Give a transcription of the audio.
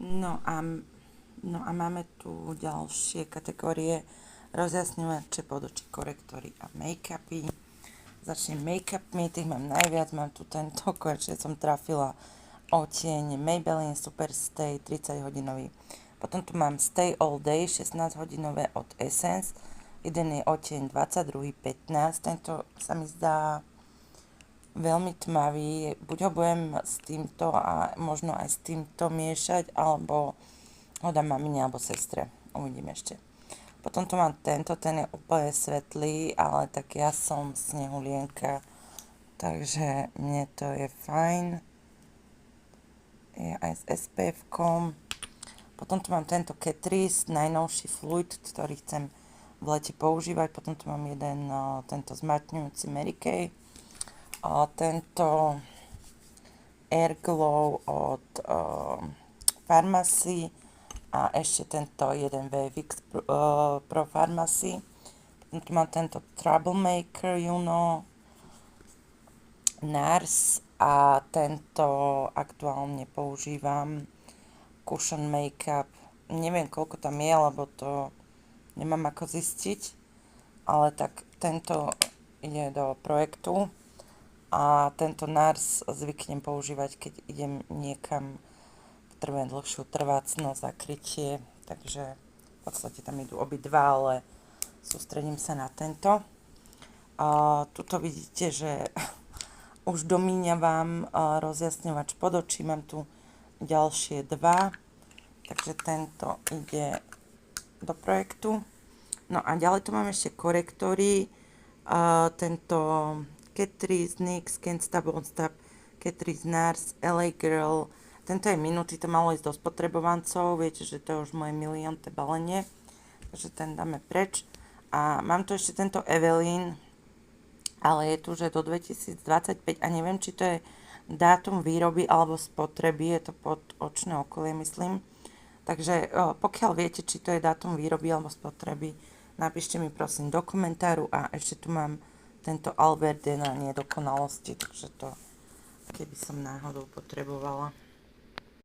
No a, no a máme tu ďalšie kategórie rozjasňovače pod oči, korektory a make-upy. Začnem make-upmi, tých mám najviac, mám tu tento, konečne som trafila odtieň Maybelline Superstay 30 hodinový. Potom tu mám Stay All Day 16 hodinové od Essence, jeden je odtieň 22, 15, tento sa mi zdá veľmi tmavý, buď ho budem s týmto a možno aj s týmto miešať, alebo ho dám mamine alebo sestre, uvidím ešte. Potom tu mám tento, ten je úplne svetlý, ale tak ja som snehulienka, takže mne to je fajn. Je aj s SPF-kom. Potom tu mám tento Catrice, najnovší fluid, ktorý chcem v lete používať. Potom tu mám jeden, tento zmatňujúci Mary Kay. Tento Air Glow od Pharmacy a ešte tento jeden VFX Pro Pharmacy. Potom tu mám tento Troublemaker, NARS a tento aktuálne používam Cushion Makeup. Neviem, koľko tam je, lebo to nemám ako zistiť, ale tak tento ide do projektu a tento NARS zvyknem používať, keď idem niekam, potrebujem dlhšiu trvácnosť, zakrytie, takže v podstate tam idú obidva, ale sústredím sa na tento. Tuto vidíte, že už domíňavam rozjasňovač pod očí, mám tu ďalšie dva, takže tento ide do projektu. No a ďalej tu mám ešte korektory, tento Catrice, NYX, Can't Stop, Won't Stop, Catrice, NARS, LA Girl, tento je minutý, to malo ísť do spotrebovancov, viete, že to je už moje miliónte balenie, takže ten dáme preč. A mám tu ešte tento Evelyn, ale je tu, že do 2025 a neviem, či to je dátum výroby alebo spotreby, je to pod očné okolie, myslím. Takže pokiaľ viete, či to je dátum výroby alebo spotreby, napíšte mi prosím do komentáru a ešte tu mám tento Alverde na nedokonalosti, takže to keby som náhodou potrebovala.